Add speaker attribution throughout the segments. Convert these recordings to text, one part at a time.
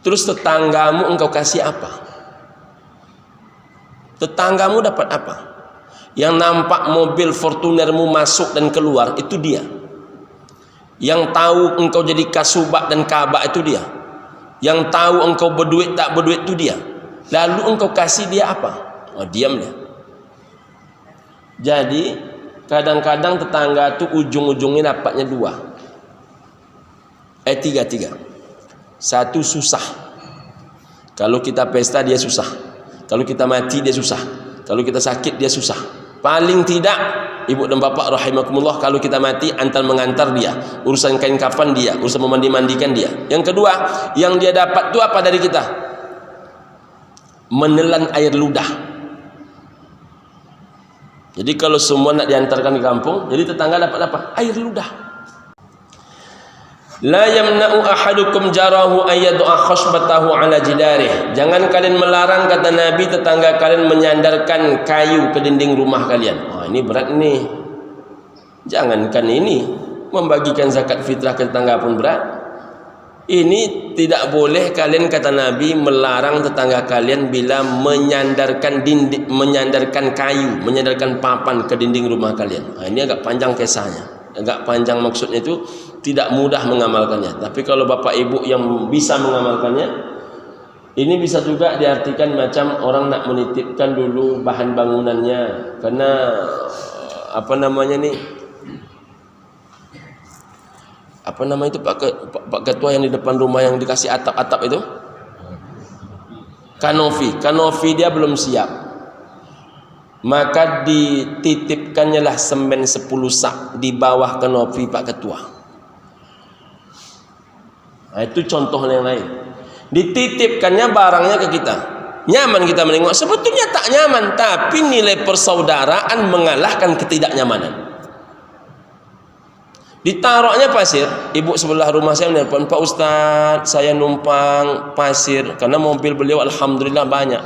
Speaker 1: Terus tetanggamu engkau kasih apa? Tetanggamu dapat apa? Yang nampak mobil Fortunermu masuk dan keluar itu dia. Yang tahu engkau jadi kasubak dan kabak itu dia. Yang tahu engkau berduit tak berduit itu dia. Lalu engkau kasih dia apa? Oh, diam dia. Jadi kadang-kadang tetangga itu ujung-ujungnya dapatnya dua. Tiga. Satu, susah. Kalau kita pesta dia susah. Kalau kita mati dia susah. Kalau kita sakit dia susah. Paling tidak ibu dan bapak rahimakumullah, kalau kita mati antar mengantar dia, urusan kain kafan dia, urusan memandi-mandikan dia. Yang kedua, yang dia dapat itu apa dari kita? Menelan air ludah. Jadi kalau semua nak diantarkan ke kampung, jadi tetangga dapat apa? Air ludah. La yamna'u ahadukum jarahu ayyad'a khashbatahu ala jidarih. Jangan kalian melarang, kata Nabi, tetangga kalian menyandarkan kayu ke dinding rumah kalian. Oh, ini berat nih. Jangankan ini, membagikan zakat fitrah ke tetangga pun berat. Ini tidak boleh kalian, kata Nabi, melarang tetangga kalian bila menyandarkan dinding, menyandarkan kayu, menyandarkan papan ke dinding rumah kalian. Nah, ini agak panjang kisahnya. Agak panjang maksudnya itu tidak mudah mengamalkannya. Tapi kalau bapak ibu yang bisa mengamalkannya, ini bisa juga diartikan macam orang nak menitipkan dulu bahan bangunannya. Karena apa namanya nih? Apa nama itu Pak Ketua yang di depan rumah yang dikasih atap-atap itu? Kanopi dia belum siap. Maka dititipkannya lah semen 10 sak di bawah kanopi Pak Ketua. Nah, itu contoh yang lain. Dititipkannya barangnya ke kita. Nyaman kita menengok. Sebetulnya tak nyaman, tapi nilai persaudaraan mengalahkan ketidaknyamanan. Ditaruhnya pasir. Ibu sebelah rumah saya menelpon, Pak Ustadz, saya numpang pasir karena mobil beliau alhamdulillah banyak.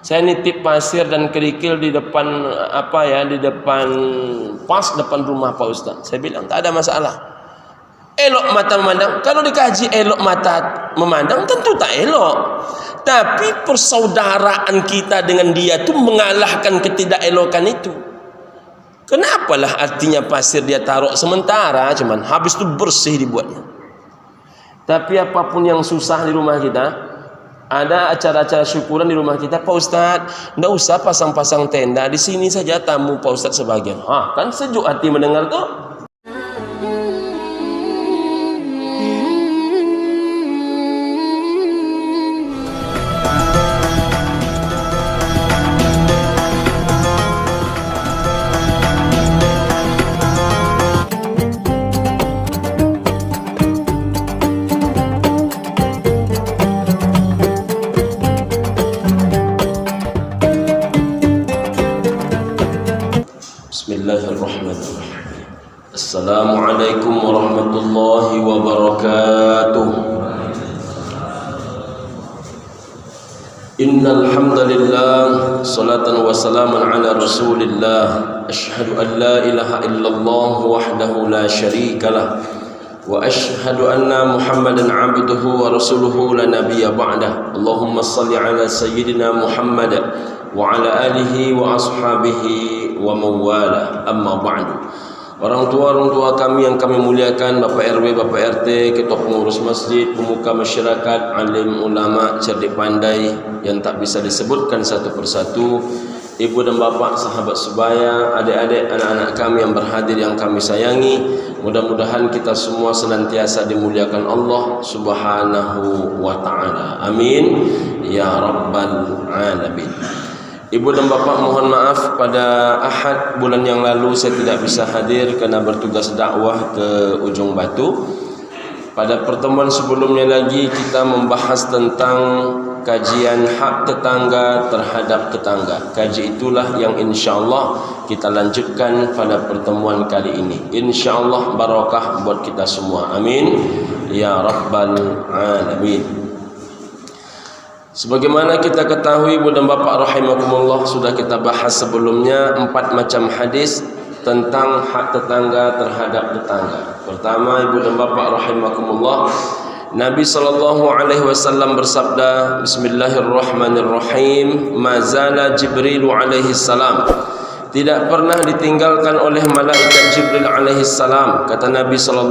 Speaker 1: Saya nitip pasir dan kerikil di depan di depan rumah Pak Ustaz. Saya bilang tak ada masalah. Elok mata memandang. Kalau dikaji elok mata memandang tentu tak elok. Tapi persaudaraan kita dengan dia itu mengalahkan ketidakelokan itu. Kenapalah artinya pasir dia taruh sementara, cuman habis itu bersih dibuatnya. Tapi apapun yang susah di rumah kita, ada acara-acara syukuran di rumah kita, Pak Ustadz, ndak usah pasang-pasang tenda, di sini saja tamu Pak Ustadz sebagian. Kan sejuk hati mendengar tuh. Bismillahirrahmanirrahim. Assalamualaikum warahmatullahi wabarakatuh. Innal hamdalillah, salatan wa salaman ala Rasulillah. Asyhadu an la ilaha illallah wahdahu la syarikalah wa asyhadu anna Muhammadan abduhu wa rasuluhu la nabiyya ba'dah. Allahumma shalli ala sayyidina Muhammad wa ala alihi wa ashabihi wa mawala, amma ba'du. Orang tua kami yang kami muliakan, Bapak RW, Bapak RT, ketua pengurus masjid, pemuka masyarakat, alim ulama, cerdik pandai yang tak bisa disebutkan satu persatu, ibu dan bapak, sahabat sebaya, adik-adik, anak-anak kami yang berhadir yang kami sayangi, mudah-mudahan kita semua senantiasa dimuliakan Allah Subhanahu wa taala. Amin ya rabbal alamin. Ibu dan bapak, mohon maaf pada Ahad bulan yang lalu saya tidak bisa hadir karena bertugas dakwah ke Ujung Batu. Pada pertemuan sebelumnya lagi kita membahas tentang kajian hak tetangga terhadap tetangga. Kaji itulah yang insyaallah kita lanjutkan pada pertemuan kali ini. Insyaallah barakah buat kita semua. Amin ya rabbal alamin. Sebagaimana kita ketahui, ibu dan bapak rahimakumullah, sudah kita bahas sebelumnya 4 macam hadis tentang hak tetangga terhadap tetangga. Pertama, ibu dan bapak rahimakumullah, Nabi SAW bersabda, Bismillahirrahmanirrahim, mazala Jibril alaihi salam, tidak pernah ditinggalkan oleh malaikat Jibril alaihi salam. Kata Nabi SAW,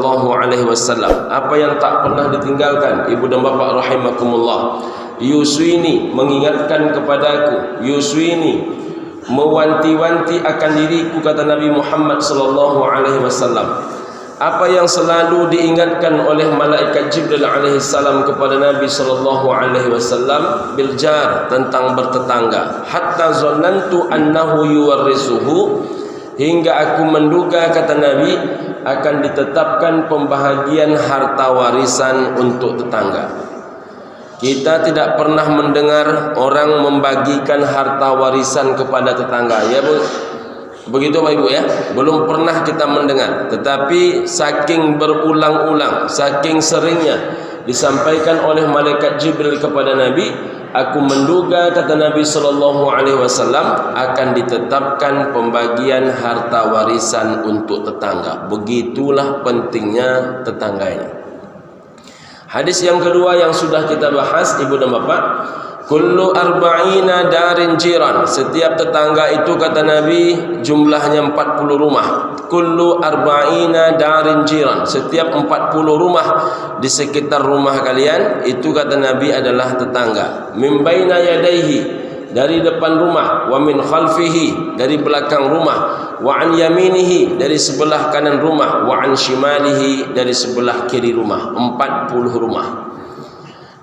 Speaker 1: apa yang tak pernah ditinggalkan, ibu dan bapa rahimakumullah? Yuswini, mengingatkan kepadaku, yuswini, mewanti-wanti akan diriku, kata Nabi Muhammad SAW. Apa yang selalu diingatkan oleh malaikat Jibril alaihi salam kepada Nabi SAW, biljar, tentang bertetangga. Hatta zannantu annahu yuwarrisuhu, hingga aku menduga, kata Nabi, akan ditetapkan pembahagian harta warisan untuk tetangga. Kita tidak pernah mendengar orang membagikan harta warisan kepada tetangga, ya Bu? Begitu Bapak Ibu ya, belum pernah kita mendengar. Tetapi saking berulang-ulang, saking seringnya disampaikan oleh malaikat Jibril kepada Nabi, aku menduga, kata Nabi SAW, akan ditetapkan pembagian harta warisan untuk tetangga. Begitulah pentingnya tetangga ini. Hadis yang kedua yang sudah kita bahas, ibu dan bapak, kullu arba'ina darin jiran, setiap tetangga itu, kata Nabi, jumlahnya 40 rumah. Kullu arba'ina darin jiran, setiap 40 rumah di sekitar rumah kalian itu, kata Nabi, adalah tetangga. Min baina yadayhi, dari depan rumah, wa min khalfihi, dari belakang rumah, wa an yaminihi, dari sebelah kanan rumah, wa an shimalihi, dari sebelah kiri rumah. 40 rumah.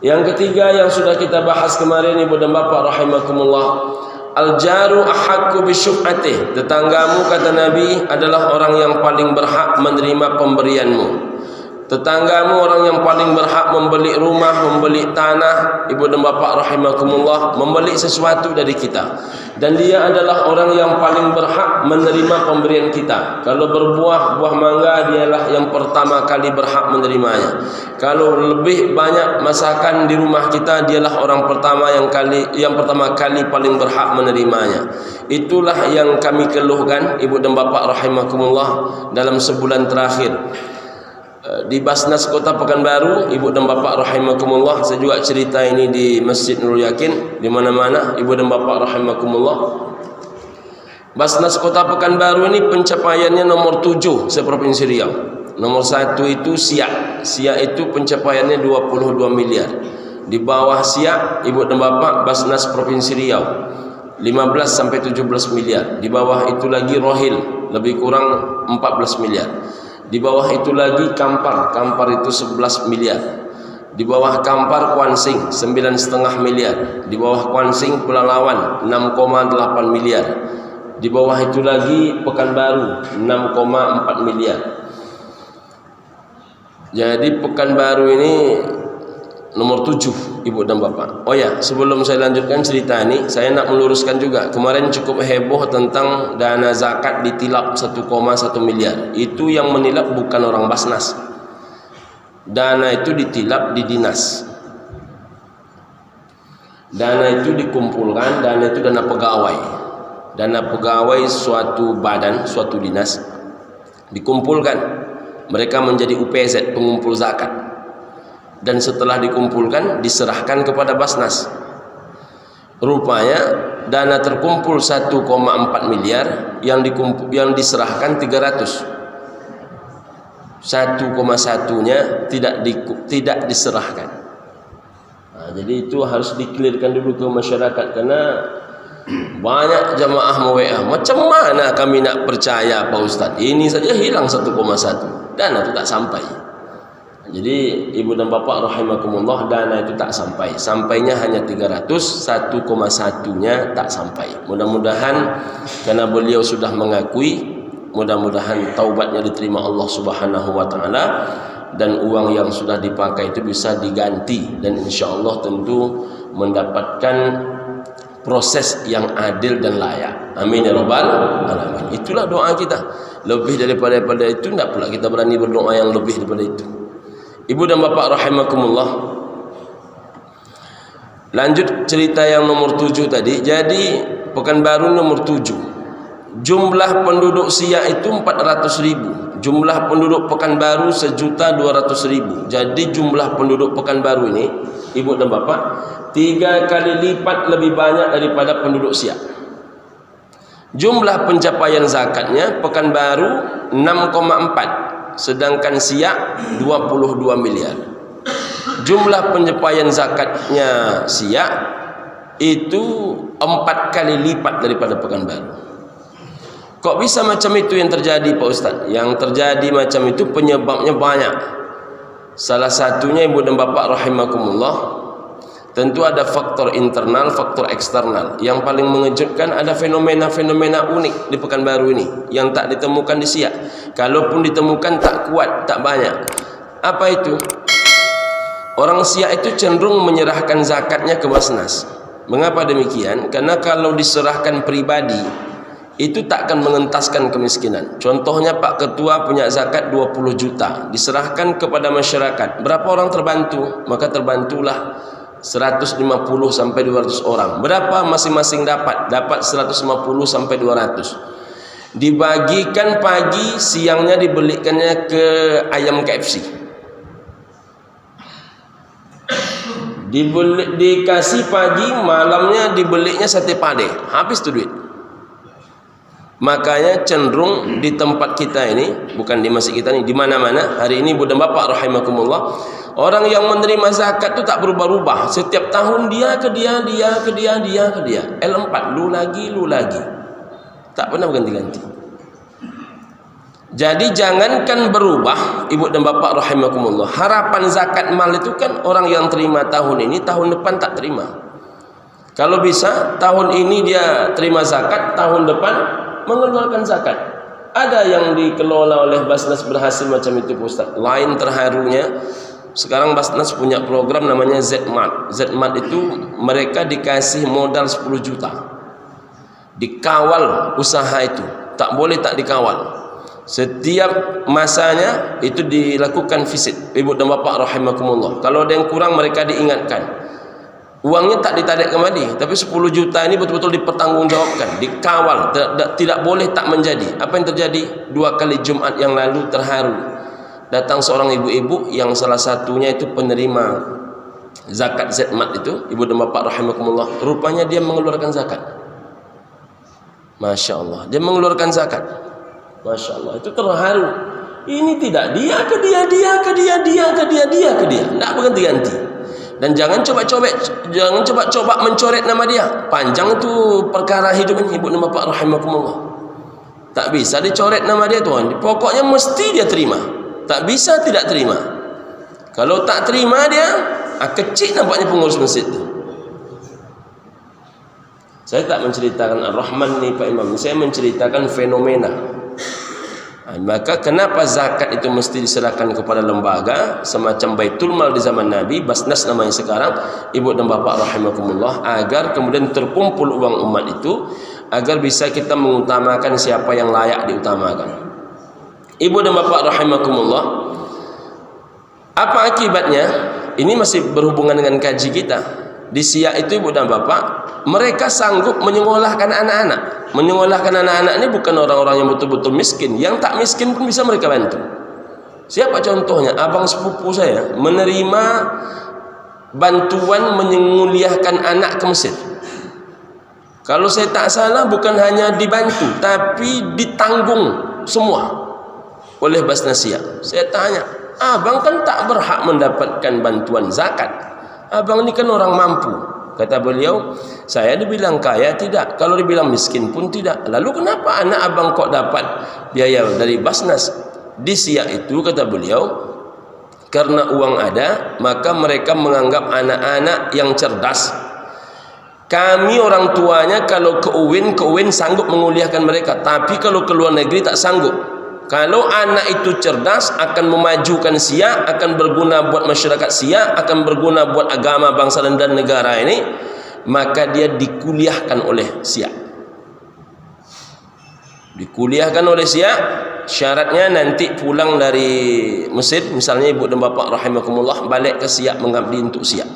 Speaker 1: Yang ketiga yang sudah kita bahas kemarin, ibu dan bapak rahimakumullah, al-jaru ahaqqu bisyuf'atih, tetanggamu, kata Nabi, adalah orang yang paling berhak menerima pemberianmu. Tetanggamu orang yang paling berhak membeli rumah, membeli tanah, ibu dan bapak rahimakumullah, membeli sesuatu dari kita. Dan dia adalah orang yang paling berhak menerima pemberian kita. Kalau berbuah, buah mangga, dialah yang pertama kali berhak menerimanya. Kalau lebih banyak masakan di rumah kita, dialah orang pertama yang pertama kali paling berhak menerimanya. Itulah yang kami keluhkan, ibu dan bapak rahimakumullah, dalam sebulan terakhir. Di Basnas Kota Pekanbaru, ibu dan bapak rahimakumullah, saya juga cerita ini di Masjid Nurul Yakin, di mana-mana, ibu dan bapak rahimakumullah. Basnas Kota Pekanbaru ini pencapaiannya nomor 7 se-Provinsi Riau. Nomor 1 itu Siak. Siak itu pencapaiannya 22 miliar. Di bawah Siak, ibu dan bapak, Basnas Provinsi Riau 15 sampai 17 miliar. Di bawah itu lagi Rohil, lebih kurang 14 miliar. Di bawah itu lagi Kampar, Kampar itu 11 miliar. Di bawah Kampar Kuansing 9,5 miliar. Di bawah Kuansing Pelalawan 6,8 miliar. Di bawah itu lagi Pekanbaru 6,4 miliar. Jadi Pekanbaru ini nomor 7, ibu dan bapak. Oh ya, sebelum saya lanjutkan cerita ini, saya nak meluruskan juga. Kemarin cukup heboh tentang dana zakat ditilap 1,1 miliar. Itu yang menilap bukan orang Basnas. Dana itu ditilap di dinas. Dana itu dikumpulkan, dana itu dana pegawai. Dana pegawai suatu badan, suatu dinas dikumpulkan. Mereka menjadi UPZ, pengumpul zakat. Dan setelah dikumpulkan diserahkan kepada Basnas. Rupanya dana terkumpul 1,4 miliar, yang diserahkan 300. 1,1-nya tidak diserahkan. Nah, jadi itu harus dikelirkan dulu ke masyarakat, karena banyak jamaah WA, macam mana kami nak percaya Pak Ustaz? Ini saja hilang 1,1, dana itu tak sampai. Jadi ibu dan bapak rahimakumullah, dana itu tak sampai. Sampainya hanya 300, 1,1-nya tak sampai. Mudah-mudahan karena beliau sudah mengakui, mudah-mudahan taubatnya diterima Allah Subhanahu wa taala, dan uang yang sudah dipakai itu bisa diganti, dan insyaallah tentu mendapatkan proses yang adil dan layak. Amin ya rabbal alamin. Itulah doa kita. Lebih daripada itu tidak pula kita berani berdoa yang lebih daripada itu. Ibu dan bapak rahimakumullah, lanjut cerita yang nomor 7 tadi. Jadi Pekanbaru nomor 7. jumlah penduduk Siak itu 400.000. Jumlah penduduk Pekanbaru 1.200.000. Jadi jumlah penduduk Pekanbaru ini, ibu dan bapak, 3 kali lipat lebih banyak daripada penduduk Siak. Jumlah pencapaian zakatnya Pekanbaru 6,4, sedangkan Siak 22 miliar. Jumlah pencapaian zakatnya Siak itu 4 kali lipat daripada Pekanbaru. Kok bisa macam itu yang terjadi Pak Ustaz? Yang terjadi macam itu penyebabnya banyak. Salah satunya ibu dan bapak rahimakumullah, tentu ada faktor internal, faktor eksternal. Yang paling mengejutkan ada fenomena-fenomena unik di Pekanbaru ini yang tak ditemukan di Siak. Kalaupun ditemukan tak kuat, tak banyak. Apa itu? Orang Siak itu cenderung menyerahkan zakatnya ke Basnas. Mengapa demikian? Karena kalau diserahkan pribadi itu tak akan mengentaskan kemiskinan. Contohnya Pak Ketua punya zakat 20 juta, diserahkan kepada masyarakat. Berapa orang terbantu? Maka terbantulah 150 sampai 200 orang. Berapa masing-masing dapat? Dapat 150 sampai 200. Dibagikan pagi, siangnya dibelikannya ke ayam KFC. Dikasih pagi, malamnya dibelinya sate pade. Habis tu duit. Makanya cenderung di tempat kita ini, bukan di masjid kita ini, di mana-mana hari ini, ibu dan bapak rahimakumullah, orang yang menerima zakat itu tak berubah-ubah. Setiap tahun dia ke dia, dia ke dia, dia ke dia. L4, lu lagi. Tak pernah berganti-ganti. Jadi jangankan berubah, ibu dan bapak rahimakumullah, harapan zakat mal itu kan orang yang terima tahun ini, tahun depan tak terima. Kalau bisa tahun ini dia terima zakat, tahun depan mengeluarkan zakat. Ada yang dikelola oleh Basnas berhasil macam itu Ustaz. Lain terharunya, sekarang Basnas punya program namanya Z-Mart. Z-Mart itu mereka dikasih modal 10 juta. Dikawal usaha itu, tak boleh tak dikawal. Setiap masanya itu dilakukan visit, ibu dan bapak rahimakumullah. Kalau ada yang kurang mereka diingatkan. Uangnya tak ditarik kembali, tapi 10 juta ini betul-betul dipertanggungjawabkan, dikawal, tidak boleh tak menjadi. Apa yang terjadi? 2 kali Jumat yang lalu terharu. Datang seorang ibu-ibu yang salah satunya itu penerima zakat Z-Mart itu, ibu dan bapak rahimakumullah. Rupanya dia mengeluarkan zakat. Masya Allah, dia mengeluarkan zakat. Masya Allah, itu terharu. Ini tidak dia ke dia, dia ke dia, dia ke dia, dia ke dia. Tidak berganti-ganti. Dan jangan coba-coba mencoret nama dia. Panjang itu perkara hidup ini, ibu dan bapak rahimakumullah. Tak bisa dicoret nama dia tuan. Pokoknya mesti dia terima. Tak bisa tidak terima. Kalau tak terima dia, kecil nampaknya pengurus masjid itu. Saya tak menceritakan Ar-Rahman ni Pak Imam. Saya menceritakan fenomena. Maka kenapa zakat itu mesti diserahkan kepada lembaga semacam Baitul Mal di zaman Nabi, Basnas namanya sekarang, ibu dan bapak rahimakumullah, agar kemudian terkumpul uang umat itu, agar bisa kita mengutamakan siapa yang layak diutamakan. Ibu dan bapak rahimakumullah, apa akibatnya? Ini masih berhubungan dengan kaji kita. Di Siak itu ibu dan bapak, mereka sanggup menyekolahkan anak-anak. Menyekolahkan anak-anak ini bukan orang-orang yang betul-betul miskin. Yang tak miskin pun bisa mereka bantu. Siapa contohnya? Abang sepupu saya menerima bantuan menguliahkan anak ke Mesir. Kalau saya tak salah bukan hanya dibantu, tapi ditanggung semua oleh Basnas Siak. Saya tanya, abang kan tak berhak mendapatkan bantuan zakat. Abang ini kan orang mampu. Kata beliau, saya dibilang kaya tidak, kalau dibilang miskin pun tidak. Lalu kenapa anak abang kok dapat biaya dari Basnas? Di Siak itu kata beliau, karena uang ada, maka mereka menganggap anak-anak yang cerdas. Kami orang tuanya kalau ke UIN sanggup menguliahkan mereka, tapi kalau ke luar negeri tak sanggup. Kalau anak itu cerdas, akan memajukan Siak, akan berguna buat masyarakat Siak, akan berguna buat agama, bangsa dan negara ini, maka dia dikuliahkan oleh Siak. Dikuliahkan oleh Siak, syaratnya nanti pulang dari Mesir, misalnya ibu dan bapak rahimakumullah, balik ke Siak mengabdi untuk Siak.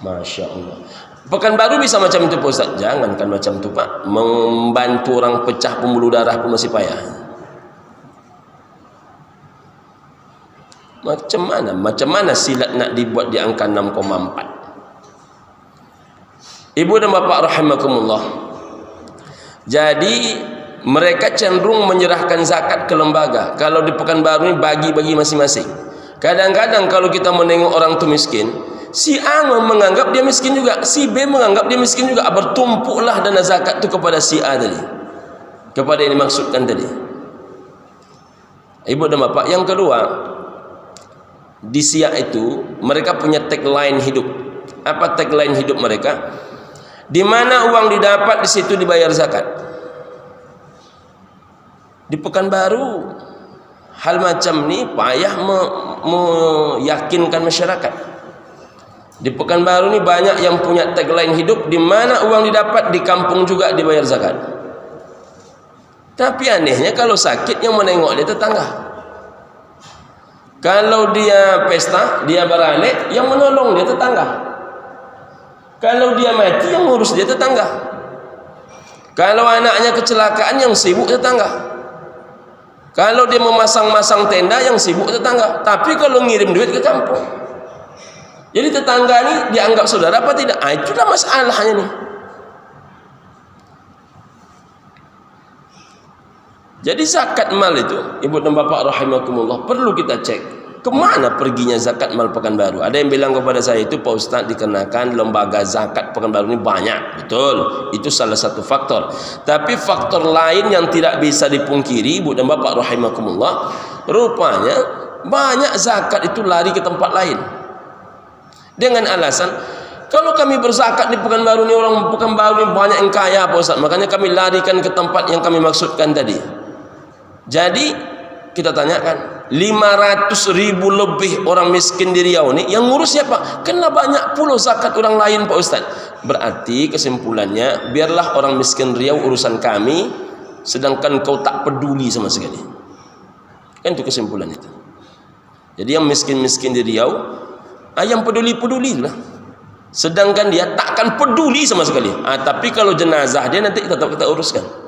Speaker 1: Masya Allah. Pekanbaru bisa macam itu Pak Ustaz. Jangankan macam itu Pak, membantu orang pecah pembuluh darah pun masih payah. Macam mana silat nak dibuat di angka 6,4. Ibu dan bapak rahimakumullah. Jadi mereka cenderung menyerahkan zakat ke lembaga. Kalau di Pekanbaru ini bagi-bagi masing-masing. Kadang-kadang kalau kita menengok orang tu miskin, si A menganggap dia miskin juga, si B menganggap dia miskin juga. Bertumpuklah dana zakat tu kepada si A tadi, kepada yang dimaksudkan tadi. Ibu dan bapak, yang kedua, di Siak itu mereka punya tagline hidup. Apa tagline hidup mereka? Di mana uang didapat, di situ dibayar zakat. Di Pekanbaru hal macam ni payah meyakinkan masyarakat. Di Pekanbaru ni banyak yang punya tagline hidup, di mana uang didapat di kampung juga dibayar zakat. Tapi anehnya kalau sakit yang menengok dia tetangga. Kalau dia pesta, dia beralek, yang menolong dia tetangga. Kalau dia mati, yang ngurus dia tetangga. Kalau anaknya kecelakaan, yang sibuk tetangga. Kalau dia memasang-masang tenda, yang sibuk tetangga. Tapi kalau ngirim duit ke kampung, jadi tetangga ni dianggap saudara apa tidak? Itulah masalahnya nih. Jadi zakat mal itu, ibu dan bapak rahimakumullah, perlu kita cek kemana perginya zakat mal Pekanbaru. Ada yang bilang kepada saya, itu Pak Ustaz dikenakan lembaga zakat Pekanbaru ini banyak. Betul, itu salah satu faktor. Tapi faktor lain yang tidak bisa dipungkiri, ibu dan bapak rahimakumullah, rupanya banyak zakat itu lari ke tempat lain dengan alasan, kalau kami berzakat di Pekanbaru ini, orang Pekanbaru ini banyak yang kaya Pak Ustaz, makanya kami larikan ke tempat yang kami maksudkan tadi. Jadi kita tanyakan, 500.000 lebih orang miskin di Riau ni yang ngurus siapa? Kena banyak puluh zakat orang lain Pak Ustaz. Berarti kesimpulannya, biarlah orang miskin Riau urusan kami, sedangkan kau tak peduli sama sekali. Kan itu kesimpulan itu. Jadi yang miskin-miskin di Riau, yang peduli-peduli lah, sedangkan dia takkan peduli sama sekali. Tapi kalau jenazah dia nanti tetap kita uruskan.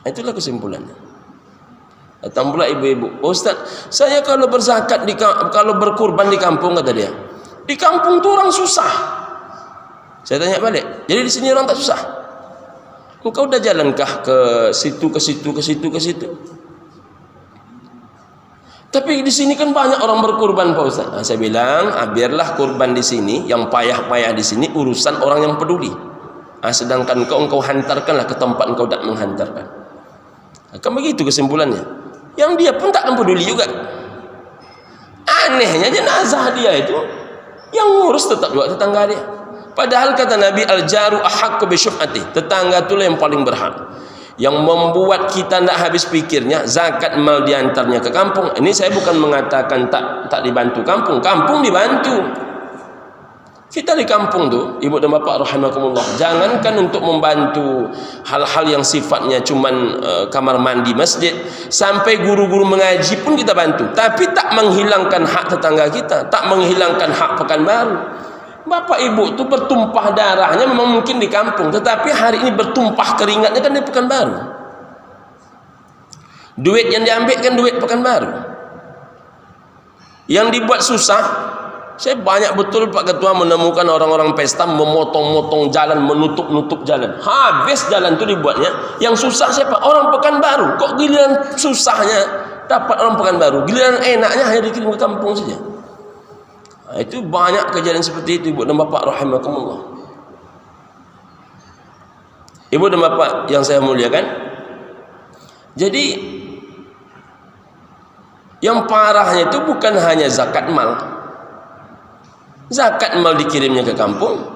Speaker 1: Itulah kesimpulannya. Datang pula ibu-ibu, Ustaz, saya kalau berzakat kalau berkurban di kampung, kata dia, di kampung tu orang susah. Saya tanya balik, jadi di sini orang tak susah? Engkau dah jalankah ke situ, ke situ, ke situ, ke situ? Tapi di sini kan banyak orang berkurban Pak Ustaz. Saya bilang, biarlah kurban di sini, yang payah-payah di sini urusan orang yang peduli. Sedangkan engkau hantarkanlah ke tempat engkau tak menghantarkan. Akan begitu kesimpulannya. Yang dia pun tak akan peduli juga. Anehnya jenazah dia itu yang ngurus tetap juga tetangga dia. Padahal kata Nabi, al-jaru ahaqqu bi syuf'ati, tetangga itulah yang paling berhak. Yang membuat kita tidak habis pikirnya zakat mal diantarnya ke kampung. Ini saya bukan mengatakan tak dibantu kampung. Kampung dibantu. Kita di kampung tu, ibu dan bapak rahimakumullah, jangankan untuk membantu hal-hal yang sifatnya cuman kamar mandi masjid, sampai guru-guru mengaji pun kita bantu. Tapi tak menghilangkan hak tetangga kita, tak menghilangkan hak Pekanbaru. Bapak ibu tu bertumpah darahnya memang mungkin di kampung, tetapi hari ini bertumpah keringatnya kan di Pekanbaru. Duit yang diambil kan duit Pekanbaru. Yang dibuat susah. Saya banyak betul Pak Ketua menemukan orang-orang pesta memotong-motong jalan, menutup-nutup jalan. Habis jalan itu dibuatnya. Yang susah siapa? Orang Pekanbaru. Kok giliran susahnya dapat orang Pekanbaru, giliran enaknya hanya dikirim ke kampung saja. Itu banyak kejadian seperti itu ibu dan bapak rahimakumullah. Ibu dan bapak yang saya muliakan, jadi yang parahnya itu bukan hanya zakat mal. Zakat mal dikirimnya ke kampung,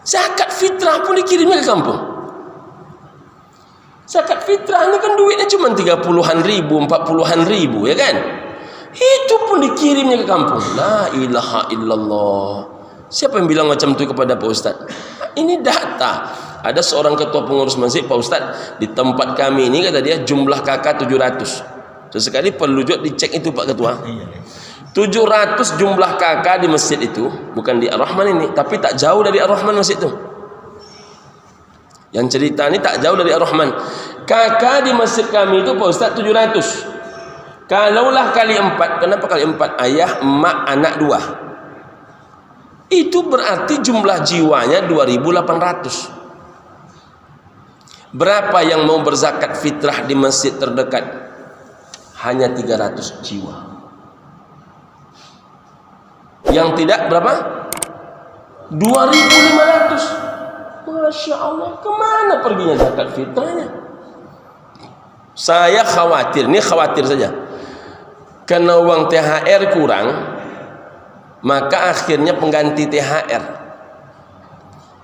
Speaker 1: zakat fitrah pun dikirimnya ke kampung. Zakat fitrah ini kan duitnya cuma 30-an ribu, 40-an ribu, ya kan? Itu pun dikirimnya ke kampung. La ilaha illallah. Siapa yang bilang macam itu kepada Pak Ustaz? Ini data. Ada seorang ketua pengurus masjid, Pak Ustaz, di tempat kami ini kata dia jumlah kakak 700. Sesekali perlu juga dicek itu Pak Ketua. 700 jumlah kakak di masjid itu, bukan di Ar-Rahman ini, tapi tak jauh dari Ar-Rahman masjid itu. Yang cerita ini tak jauh dari Ar-Rahman. Kakak di masjid kami itu Pak Ustaz 700. Kalaulah kali 4, kenapa kali 4? Ayah, emak, anak 2. Itu berarti jumlah jiwanya 2.800. Berapa yang mau berzakat fitrah di masjid terdekat? Hanya 300 jiwa. Yang tidak berapa? 2.500. Masya Allah, kemana perginya zakat fitrahnya? Saya khawatir, ini khawatir saja, karena uang THR kurang, maka akhirnya pengganti THR.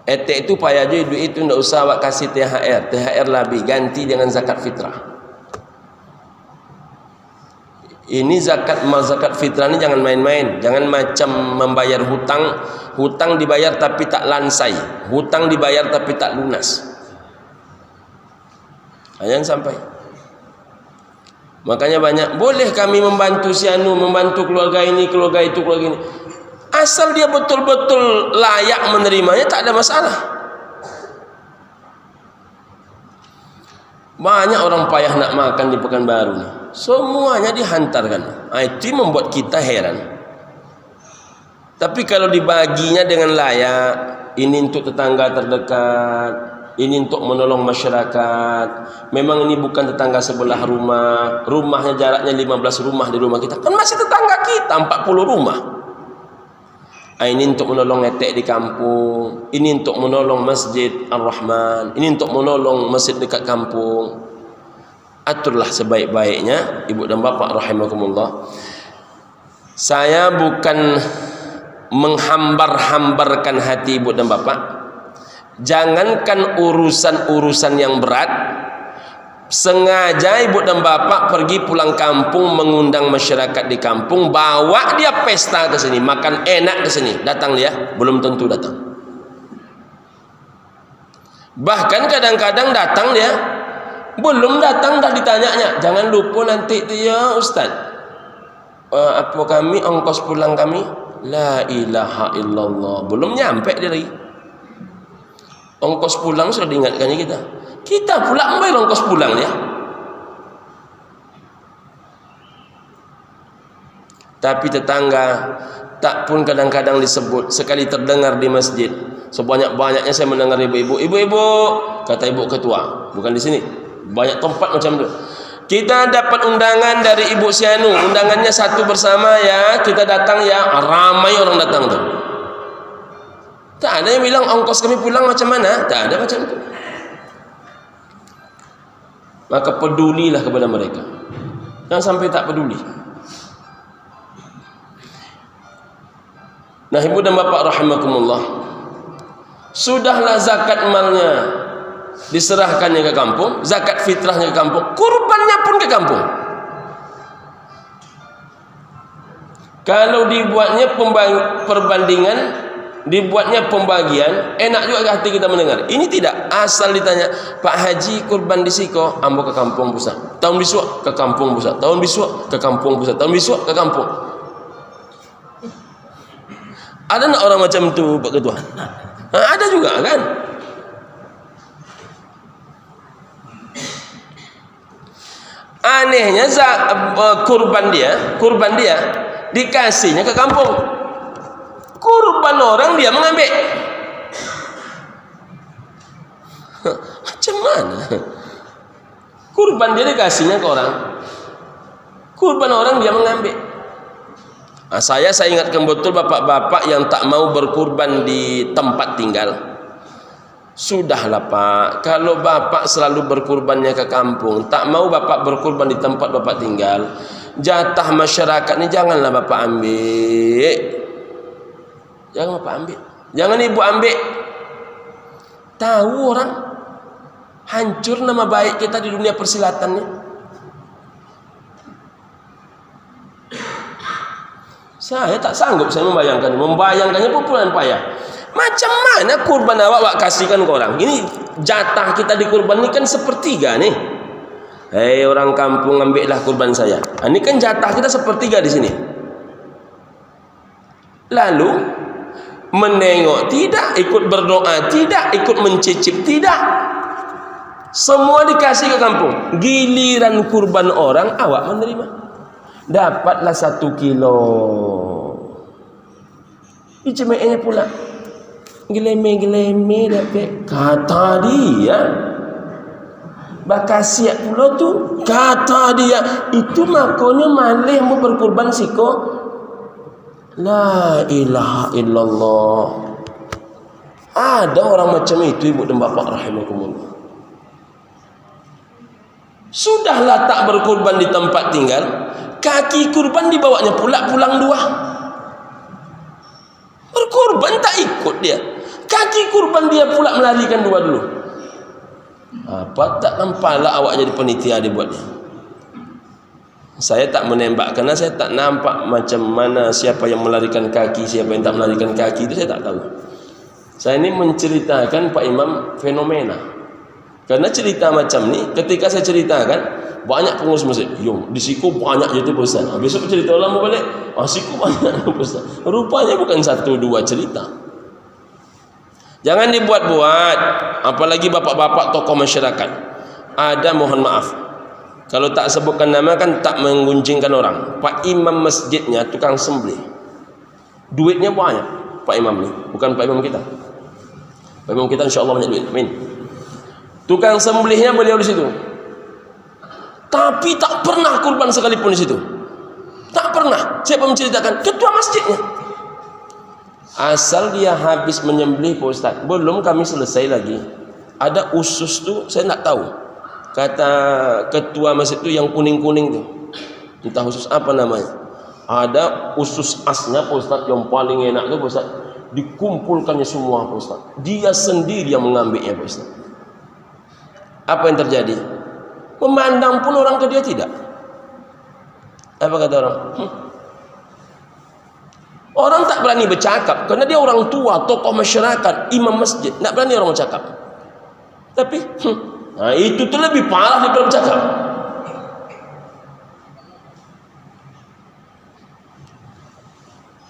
Speaker 1: Itu payah aja duit itu, tidak usah awak kasih THR, THR lebih, ganti dengan zakat fitrah. Ini zakat fitrah ini jangan main-main, jangan macam membayar hutang, hutang dibayar tapi tak lansai, hutang dibayar tapi tak lunas. Jangan sampai. Makanya banyak, boleh kami membantu si anu, membantu keluarga ini, keluarga itu, keluarga ini. Asal dia betul-betul layak menerimanya, tak ada masalah. Banyak orang payah nak makan di Pekanbaru nih. Semuanya dihantarkan. Itu membuat kita heran. Tapi kalau dibaginya dengan layak, ini untuk tetangga terdekat, ini untuk menolong masyarakat. Memang ini bukan tetangga sebelah rumah, rumahnya jaraknya 15 rumah di rumah kita, kan masih tetangga kita 40 rumah. Ini untuk menolong etek di kampung, ini untuk menolong Masjid Ar-Rahman, ini untuk menolong masjid dekat kampung. Aturlah sebaik-baiknya ibu dan bapak rahimakumullah. Saya bukan menghambar-hambarkan hati ibu dan bapak. Jangankan urusan-urusan yang berat, sengaja ibu dan bapak pergi pulang kampung mengundang masyarakat di kampung, bawa dia pesta ke sini, makan enak ke sini, datang dia belum tentu datang. Bahkan kadang-kadang datang dia belum datang dah ditanyanya, jangan lupa nanti tu ya Ustaz, apa kami ongkos pulang kami? La ilaha illallah, belum nyampe dia lagi. Ongkos pulang sudah diingatkannya kita. Kita pula membayar ongkos pulang ya. Tapi tetangga tak pun kadang-kadang disebut, sekali terdengar di masjid. Sebanyak-banyaknya saya mendengar ibu-ibu, ibu-ibu, kata ibu ketua, bukan di sini. Banyak tempat macam itu. Kita dapat undangan dari Ibu Sianu, undangannya satu bersama ya, kita datang ya, ramai orang datang tuh. Tak ada yang bilang ongkos kami pulang macam mana, tak ada macam itu. Maka pedulilah kepada mereka, jangan sampai tak peduli. Nah ibu dan bapak rahimakumullah, sudahlah zakat malnya diserahkannya ke kampung, zakat fitrahnya ke kampung, kurbannya pun ke kampung. Kalau dibuatnya perbandingan, dibuatnya pembagian, enak juga hati kita mendengar. Ini tidak, asal ditanya, Pak Haji kurban di Siko, ambo ke kampung pusat, tahun besok ke kampung pusat, tahun besok ke kampung pusat, tahun besok ke kampung. Ada nak orang macam itu Pak Ketua? Ada juga kan? Anehnya kurban dia dikasihnya ke kampung. Kurban orang dia mengambil. Macam mana? Kurban dia dikasihnya ke orang. Kurban orang dia mengambil. Saya ingatkan betul bapak-bapak yang tak mau berkurban di tempat tinggal. Sudahlah Pak, kalau bapak selalu berkurbannya ke kampung, tak mau bapak berkurban di tempat bapak tinggal, jatah masyarakat ini janganlah bapak ambil. Jangan bapak ambil, jangan ibu ambil. Tahu orang, hancur nama baik kita di dunia persilatan ni. Saya tak sanggup saya membayangkannya pun payah. Macam mana kurban awak kasihkan ke orang? Ini jatah kita di kurban ini kan sepertiga nih. Hei orang kampung, ambillah kurban saya. Ini kan jatah kita sepertiga di sini. Lalu menengok tidak, ikut berdoa tidak, ikut mencicip tidak. Semua dikasih ke kampung. Giliran kurban orang, awak menerima. Dapatlah 1 kilo. Icemenya pula. Geleme-geleme dapat. Kata dia. Bakasiat pula tu. Kata dia. Itu makanya malih mau berkurban siko. La ilaha illallah. Ada orang macam itu, ibu dan bapak rahimakumullah. Sudahlah tak berkurban di tempat tinggal, kaki kurban dibawanya pula pulang 2. Berkurban tak ikut dia, kaki kurban dia pula melarikan 2 dulu. Apa tak nampaklah awak jadi penitia dibuatnya. Saya tak menembak karena saya tak nampak macam mana siapa yang melarikan kaki, siapa yang tak melarikan kaki, itu saya tak tahu. Saya ini menceritakan Pak Imam fenomena. Karena cerita macam ni, ketika saya ceritakan, banyak pengurus masjid, di siku banyak je tu Ustaz. Besok cerita ulama balik, siku banyak Ustaz. Rupanya bukan 1-2 cerita. Jangan dibuat-buat, apalagi bapak-bapak tokoh masyarakat. Ada, mohon maaf, kalau tak sebutkan nama kan tak menggunjingkan orang. Pak Imam masjidnya tukang sembelih. Duitnya banyak Pak Imam ni, bukan Pak Imam kita. Pak Imam kita insya-Allah banyak duit. Amin. Tukang sembelihnya beliau di situ. Tapi tak pernah kurban sekalipun di situ. Tak pernah. Siapa menceritakan? Ketua masjidnya. Asal dia habis menyembelih Pak Ustaz, belum kami selesai lagi. Ada usus tu saya nak tahu. Kata ketua masjid tu yang kuning-kuning tu. Entah usus apa namanya. Ada usus asnya Pak Ustaz yang paling enak tu Pak Ustaz. Dikumpulkannya semua Pak Ustaz. Dia sendiri yang mengambilnya Pak Ustaz. Apa yang terjadi? Memandang pun orang ke dia tidak. Apa kata orang? Orang tak berani bercakap karena dia orang tua, tokoh masyarakat, imam masjid. Tak berani orang bercakap. Tapi itu tu lebih parah daripada bercakap.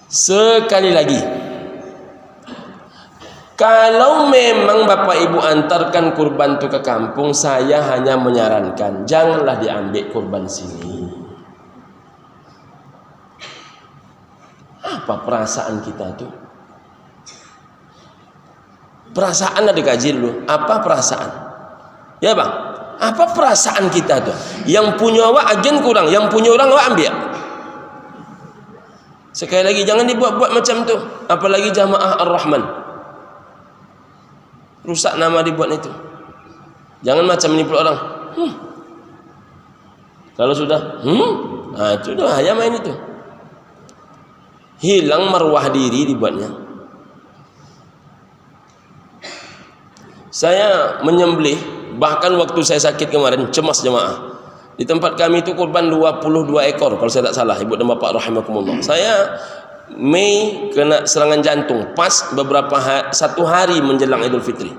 Speaker 1: Sekali lagi, kalau memang bapak ibu antarkan kurban itu ke kampung, saya hanya menyarankan janganlah diambil kurban sini. Apa perasaan kita tu? Perasaan ada dikaji dulu. Apa perasaan? Ya bang, apa perasaan kita tu? Yang punya awak agen kurang, yang punya orang awak ambil. Sekali lagi jangan dibuat-buat macam tu. Apalagi jamaah Ar-Rahman. Rusak nama dibuat itu. Jangan macam ni pula orang. Kalau sudah itu dah bahaya main itu. Hilang marwah diri dibuatnya. Saya menyembelih, bahkan waktu saya sakit kemarin, cemas jemaah. Di tempat kami itu kurban 22 ekor kalau saya tak salah, ibu dan bapak rahimakumullah. Saya Mei kena serangan jantung pas satu hari menjelang Idul Fitri.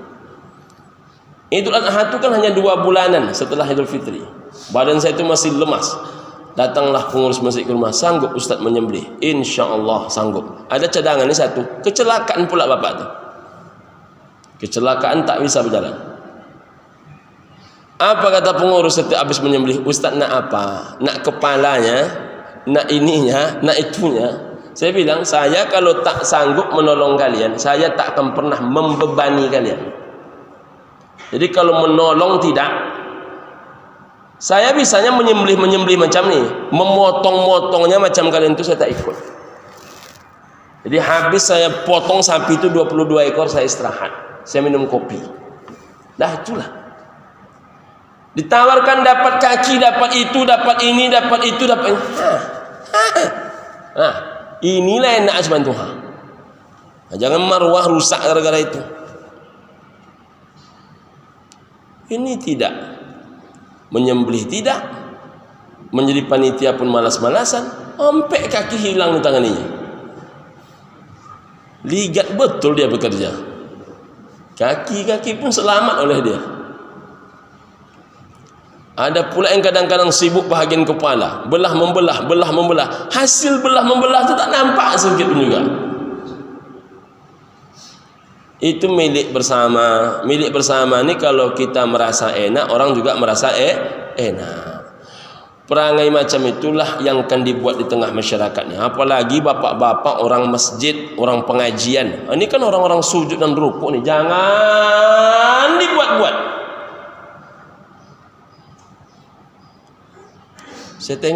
Speaker 1: Idul Adha itu kan hanya 2 bulanan setelah Idul Fitri. Badan saya itu masih lemas. Datanglah pengurus masjid ke rumah, sanggup Ustaz menyembelih? InsyaAllah sanggup. Ada cadangan ni satu, kecelakaan pula bapak tu. Kecelakaan tak bisa berjalan. Apa kata pengurus setiap habis menyembelih? Ustaz nak apa? Nak kepalanya, nak ininya, nak itunya. Saya bilang, saya kalau tak sanggup menolong kalian, saya tak akan pernah membebani kalian. Jadi kalau menolong tidak, saya bisanya menyembelih macam ni, memotong-motongnya macam kalian itu saya tak ikut. Jadi habis saya potong sapi itu 22 ekor, saya istirahat, saya minum kopi. Dah itulah. Ditawarkan dapat kaki, dapat itu, dapat ini, dapat itu, dapat ini. Inilah yang nak asban Tuhan. Jangan marwah rusak gara-gara itu. Ini tidak. Menyembelih tidak. Menjadi panitia pun malas-malasan. Sampai kaki hilang di tangan ini. Ligat betul dia bekerja. Kaki-kaki pun selamat oleh dia. Ada pula yang kadang-kadang sibuk bahagian kepala, belah membelah. Hasil belah membelah itu tak nampak sedikit pun juga. Itu milik bersama. Milik bersama ini kalau kita merasa enak, orang juga merasa enak. Perangai macam itulah yang akan dibuat di tengah masyarakatnya. Apalagi bapak-bapak orang masjid, orang pengajian. Ini kan orang-orang sujud dan rukuk nih. Jangan dibuat-buat. Saya tengok